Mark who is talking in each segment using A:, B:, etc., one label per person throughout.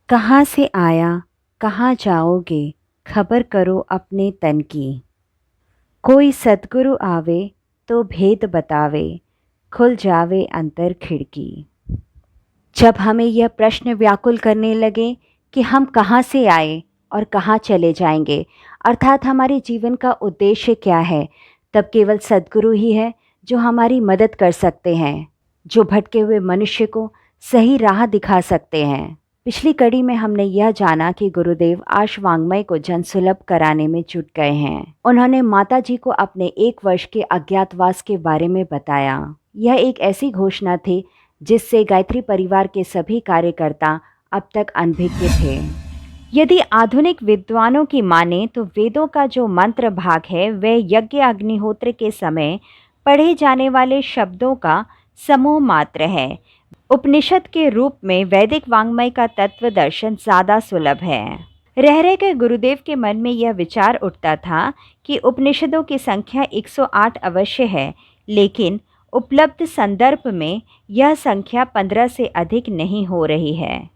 A: कहाँ से आया, कहाँ जाओगे, खबर करो अपने तन की। कोई सद्गुरु आवे तो भेद बतावे, खुल जावे अंतर खिड़की। जब हमें यह प्रश्न व्याकुल करने लगे कि हम कहाँ से आए और कहाँ चले जाएंगे, अर्थात हमारे जीवन का उद्देश्य क्या है, तब केवल सद्गुरु ही है जो हमारी मदद कर सकते हैं, जो भटके हुए मनुष्य को सही राह दिखा सकते हैं। पिछली कड़ी में हमने यह जाना कि गुरुदेव आश वांग्मय को जनसुलभ कराने में जुट गए हैं। उन्होंने माता जी को अपने 1 वर्ष के अज्ञातवास के बारे में बताया। यह एक ऐसी घोषणा थी जिससे गायत्री परिवार के सभी कार्यकर्ता अब तक अनभिज्ञ थे। यदि आधुनिक विद्वानों की माने तो वेदों का जो मंत्र भाग है वह यज्ञ अग्निहोत्र के समय पढ़े जाने वाले शब्दों का समूह मात्र है। उपनिषद के रूप में वैदिक वाङ्मय का तत्व दर्शन ज़्यादा सुलभ है। रह रह के गुरुदेव के मन में यह विचार उठता था कि उपनिषदों की संख्या 108 अवश्य है, लेकिन उपलब्ध संदर्भ में यह संख्या 15 से अधिक नहीं हो रही है।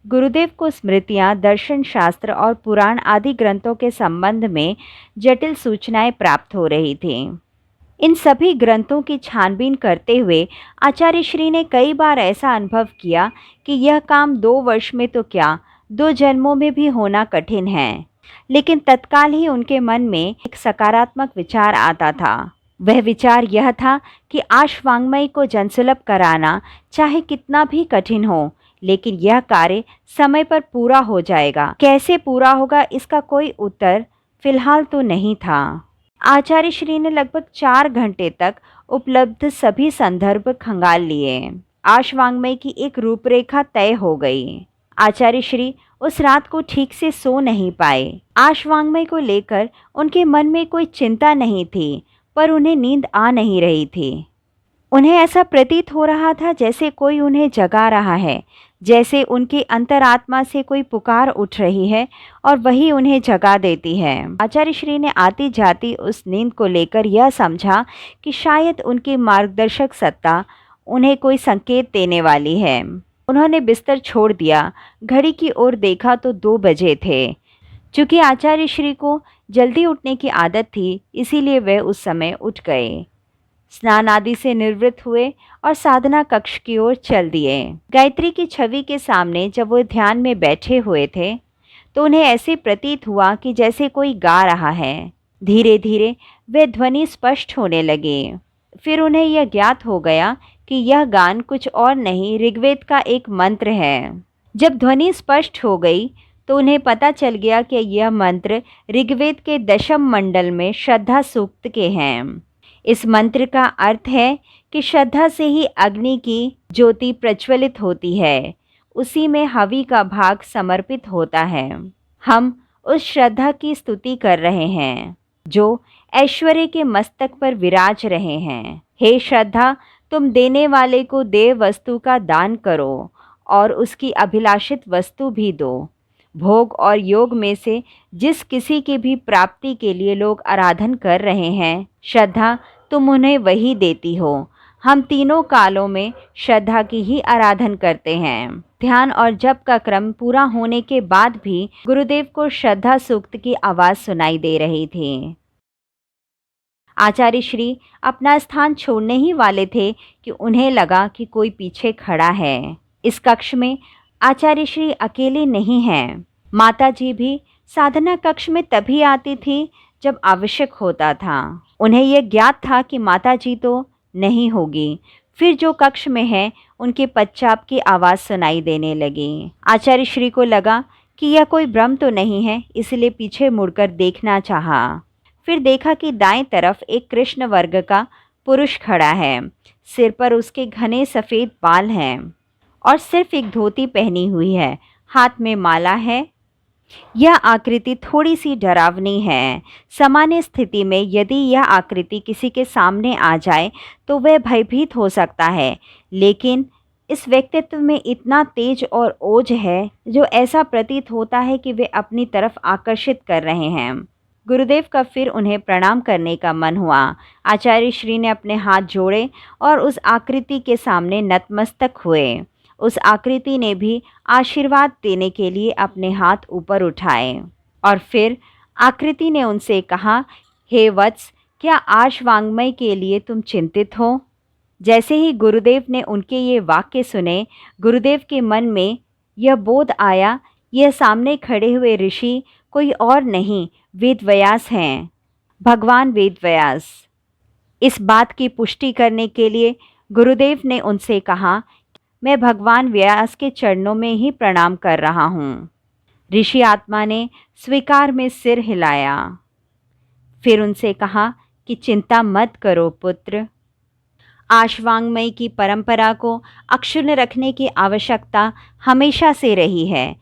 A: गुरुदेव को स्मृतियाँ, दर्शन शास्त्र और पुराण आदि ग्रंथों के संबंध में जटिल सूचनाएं प्राप्त हो रही थीं। इन सभी ग्रंथों की छानबीन करते हुए आचार्य श्री ने कई बार ऐसा अनुभव किया कि यह काम 2 वर्ष में तो क्या, 2 जन्मों में भी होना कठिन है। लेकिन तत्काल ही उनके मन में एक सकारात्मक विचार आता था। वह विचार यह था कि आश वाङ्मय को जनसुलभ कराना चाहे कितना भी कठिन हो, लेकिन यह कार्य समय पर पूरा हो जाएगा। कैसे पूरा होगा इसका कोई उत्तर फिलहाल तो नहीं था। आचार्य श्री ने लगभग 4 घंटे तक उपलब्ध सभी संदर्भ खंगाल लिए। आश वाङ्मय की एक रूपरेखा तय हो गई। आचार्य श्री उस रात को ठीक से सो नहीं पाए। आश वाङ्मय को लेकर उनके मन में कोई चिंता नहीं थी, पर उन्हें नींद आ नहीं रही थी। उन्हें ऐसा प्रतीत हो रहा था जैसे कोई उन्हें जगा रहा है, जैसे उनकी अंतरात्मा से कोई पुकार उठ रही है और वही उन्हें जगा देती है। आचार्य श्री ने आती जाती उस नींद को लेकर यह समझा कि शायद उनकी मार्गदर्शक सत्ता उन्हें कोई संकेत देने वाली है। उन्होंने बिस्तर छोड़ दिया। घड़ी की ओर देखा तो 2 बजे थे। चूँकि आचार्य श्री को जल्दी उठने की आदत थी, इसीलिए वे उस समय उठ गए। स्नान आदि से निवृत्त हुए और साधना कक्ष की ओर चल दिए। गायत्री की छवि के सामने जब वो ध्यान में बैठे हुए थे तो उन्हें ऐसे प्रतीत हुआ कि जैसे कोई गा रहा है। धीरे धीरे वे ध्वनि स्पष्ट होने लगे। फिर उन्हें यह ज्ञात हो गया कि यह गान कुछ और नहीं, ऋग्वेद का एक मंत्र है। जब ध्वनि स्पष्ट हो गई तो उन्हें पता चल गया कि यह मंत्र ऋग्वेद के 10वें मंडल में श्रद्धा सूक्त के हैं। इस मंत्र का अर्थ है कि श्रद्धा से ही अग्नि की ज्योति प्रज्वलित होती है, उसी में हवि का भाग समर्पित होता है। हम उस श्रद्धा की स्तुति कर रहे हैं जो ऐश्वर्य के मस्तक पर विराज रहे हैं। हे श्रद्धा, तुम देने वाले को देय वस्तु का दान करो और उसकी अभिलाषित वस्तु भी दो। भोग और योग में से जिस किसी की भी प्राप्ति के लिए लोग आराधन कर रहे हैं, श्रद्धा तुम उन्हें वही देती हो। हम तीनों कालों में श्रद्धा की ही आराधन करते हैं। ध्यान और जप का क्रम पूरा होने के बाद भी गुरुदेव को श्रद्धा सूक्त की आवाज़ सुनाई दे रही थी। आचार्य श्री अपना स्थान छोड़ने ही वाले थे कि उन्हें लगा कि कोई पीछे खड़ा है। इस कक्ष में आचार्य श्री अकेले नहीं हैं। माता जी भी साधना कक्ष में तभी आती थी जब आवश्यक होता था। उन्हें यह ज्ञात था कि माता जी तो नहीं होगी। फिर जो कक्ष में है उनके पश्चात की आवाज़ सुनाई देने लगी। आचार्य श्री को लगा कि यह कोई भ्रम तो नहीं है, इसलिए पीछे मुड़कर देखना चाहा। फिर देखा कि दाएं तरफ एक कृष्ण वर्ग का पुरुष खड़ा है। सिर पर उसके घने सफ़ेद बाल हैं और सिर्फ एक धोती पहनी हुई है। हाथ में माला है। यह आकृति थोड़ी सी डरावनी है। सामान्य स्थिति में यदि यह आकृति किसी के सामने आ जाए तो वह भयभीत हो सकता है, लेकिन इस व्यक्तित्व में इतना तेज और ओज है जो ऐसा प्रतीत होता है कि वे अपनी तरफ आकर्षित कर रहे हैं। गुरुदेव का फिर उन्हें प्रणाम करने का मन हुआ। आचार्य श्री ने अपने हाथ जोड़े और उस आकृति के सामने नतमस्तक हुए उस आकृति ने भी आशीर्वाद देने के लिए अपने हाथ ऊपर उठाए और फिर आकृति ने उनसे कहा, हे वत्स, क्या आश वांग्मय के लिए तुम चिंतित हो? जैसे ही गुरुदेव ने उनके ये वाक्य सुने, गुरुदेव के मन में यह बोध आया, यह सामने खड़े हुए ऋषि कोई और नहीं, वेदव्यास हैं, भगवान वेदव्यास। इस बात की पुष्टि करने के लिए गुरुदेव ने उनसे कहा, मैं भगवान व्यास के चरणों में ही प्रणाम कर रहा हूँ। ऋषि आत्मा ने स्वीकार में सिर हिलाया। फिर उनसे कहा कि चिंता मत करो पुत्र, आशवांगमय की परंपरा को अक्षुण्ण रखने की आवश्यकता हमेशा से रही है।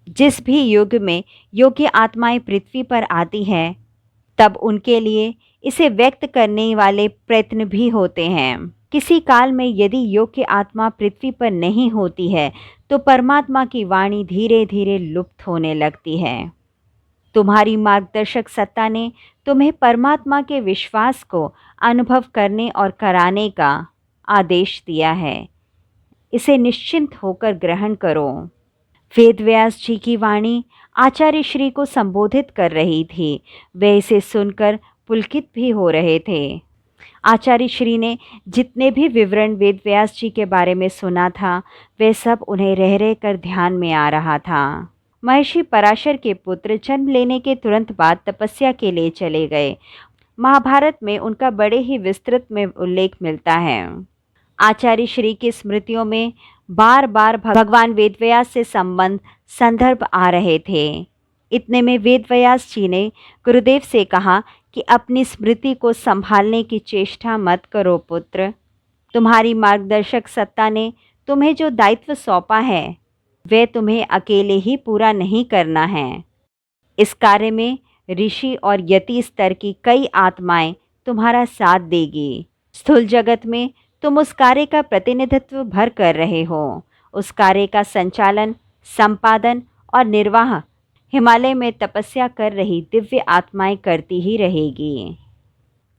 A: जिस भी युग में योग्य आत्माएं पृथ्वी पर आती हैं, तब उनके लिए इसे व्यक्त करने वाले प्रयत्न भी होते हैं। किसी काल में यदि योग्य आत्मा पृथ्वी पर नहीं होती है, तो परमात्मा की वाणी धीरे धीरे लुप्त होने लगती है। तुम्हारी मार्गदर्शक सत्ता ने तुम्हें परमात्मा के विश्वास को अनुभव करने और कराने का आदेश दिया है। इसे निश्चिंत होकर ग्रहण करो। वेदव्यास जी की वाणी आचार्य श्री को संबोधित कर रही थी। वे इसे सुनकर पुलकित भी हो रहे थे। आचार्य श्री ने जितने भी विवरण वेदव्यास जी के बारे में सुना था, वे सब उन्हें रह रह कर ध्यान में आ रहा था। महर्षि पराशर के पुत्र जन्म लेने के तुरंत बाद तपस्या के लिए चले गए। महाभारत में उनका बड़े ही विस्तृत में उल्लेख मिलता है। आचार्य श्री की स्मृतियों में बार बार भगवान वेदव्यास से संदर्भ आ रहे थे। इतने में वेदव्यास जी ने गुरुदेव से कहा कि अपनी स्मृति को संभालने की चेष्टा मत करो पुत्र। तुम्हारी मार्गदर्शक सत्ता ने तुम्हें जो दायित्व सौंपा है, वह तुम्हें अकेले ही पूरा नहीं करना है। इस कार्य में ऋषि और यति स्तर की कई आत्माएं तुम्हारा साथ देगी। स्थूल जगत में तुम उस कार्य का प्रतिनिधित्व भर कर रहे हो। उस कार्य का संचालन, संपादन और निर्वाह हिमालय में तपस्या कर रही दिव्य आत्माएं करती ही रहेगी।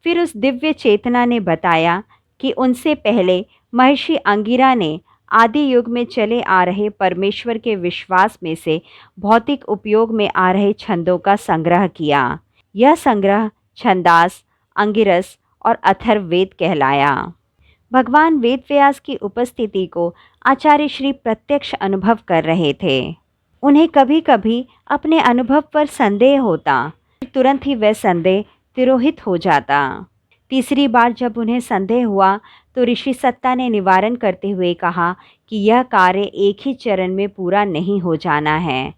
A: फिर उस दिव्य चेतना ने बताया कि उनसे पहले महर्षि अंगिरा ने आदि युग में चले आ रहे परमेश्वर के विश्वास में से भौतिक उपयोग में आ रहे छंदों का संग्रह किया। यह संग्रह छंदास, अंगिरस और अथर्ववेद कहलाया। भगवान वेदव्यास की उपस्थिति को आचार्य श्री प्रत्यक्ष अनुभव कर रहे थे। उन्हें कभी कभी अपने अनुभव पर संदेह होता, तुरंत ही वह संदेह तिरोहित हो जाता। तीसरी बार जब उन्हें संदेह हुआ तो ऋषि सत्ता ने निवारण करते हुए कहा कि यह कार्य एक ही चरण में पूरा नहीं हो जाना है।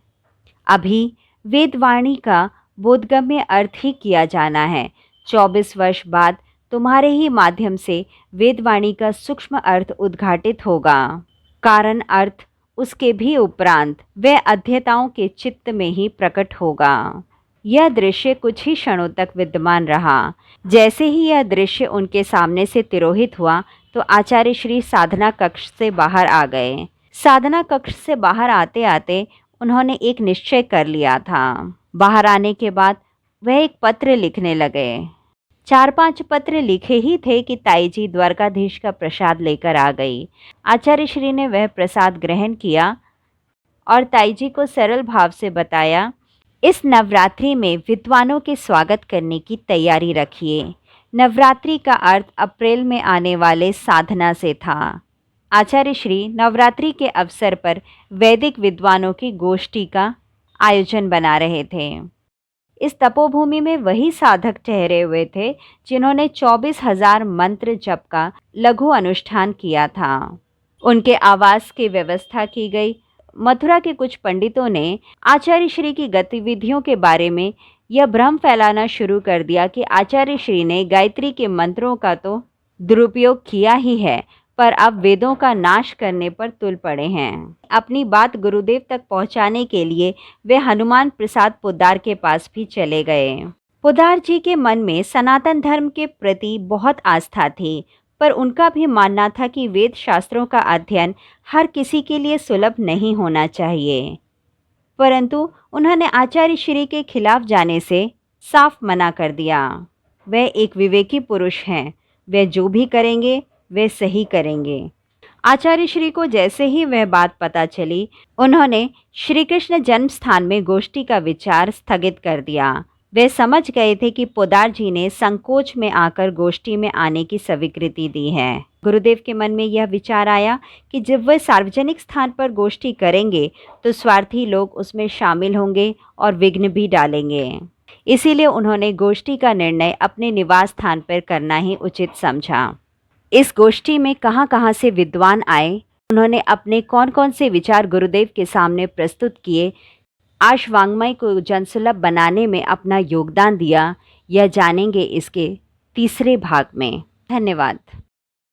A: अभी वेदवाणी का बोधगम्य अर्थ ही किया जाना है। 24 वर्ष बाद तुम्हारे ही माध्यम से वेदवाणी का सूक्ष्म अर्थ उद्घाटित होगा। कारण अर्थ उसके भी उपरांत वह अध्येताओं के चित्त में ही प्रकट होगा। यह दृश्य कुछ ही क्षणों तक विद्यमान रहा। जैसे ही यह दृश्य उनके सामने से तिरोहित हुआ तो आचार्य श्री साधना कक्ष से बाहर आ गए। साधना कक्ष से बाहर आते आते उन्होंने एक निश्चय कर लिया था। बाहर आने के बाद वह एक पत्र लिखने लगे। 4-5 पत्र लिखे ही थे कि ताईजी द्वारकाधीश का प्रसाद लेकर आ गई। आचार्य श्री ने वह प्रसाद ग्रहण किया और ताईजी को सरल भाव से बताया, इस नवरात्रि में विद्वानों के स्वागत करने की तैयारी रखिए। नवरात्रि का अर्थ अप्रैल में आने वाले साधना से था। आचार्य श्री नवरात्रि के अवसर पर वैदिक विद्वानों की गोष्ठी का आयोजन बना रहे थे। इस तपोभूमि में वही साधक ठहरे हुए थे जिन्होंने 24,000 मंत्र जप का लघु अनुष्ठान किया था। उनके आवास की व्यवस्था की गई। मथुरा के कुछ पंडितों ने आचार्य श्री की गतिविधियों के बारे में यह भ्रम फैलाना शुरू कर दिया कि आचार्य श्री ने गायत्री के मंत्रों का तो दुरुपयोग किया ही है, पर अब वेदों का नाश करने पर तुल पड़े हैं। अपनी बात गुरुदेव तक पहुंचाने के लिए वे हनुमान प्रसाद पोद्दार के पास भी चले गए। पोद्दार जी के मन में सनातन धर्म के प्रति बहुत आस्था थी, पर उनका भी मानना था कि वेद शास्त्रों का अध्ययन हर किसी के लिए सुलभ नहीं होना चाहिए। परंतु उन्होंने आचार्य श्री के खिलाफ जाने से साफ मना कर दिया। वह एक विवेकी पुरुष हैं, वे जो भी करेंगे वे सही करेंगे। आचार्य श्री को जैसे ही वह बात पता चली, उन्होंने श्री कृष्ण जन्म स्थान में गोष्ठी का विचार स्थगित कर दिया। वे समझ गए थे कि पोदार जी ने संकोच में आकर गोष्ठी में आने की स्वीकृति दी है। गुरुदेव के मन में यह विचार आया कि जब वे सार्वजनिक स्थान पर गोष्ठी करेंगे तो स्वार्थी लोग उसमें शामिल होंगे और विघ्न भी डालेंगे। इसीलिए उन्होंने गोष्ठी का निर्णय अपने निवास स्थान पर करना ही उचित समझा। इस गोष्ठी में कहाँ-कहाँ से विद्वान आए, उन्होंने अपने कौन-कौन से विचार गुरुदेव के सामने प्रस्तुत किए, आर्ष वाङ्मय को जनसुलभ बनाने में अपना योगदान दिया, यह जानेंगे इसके तीसरे भाग में। धन्यवाद।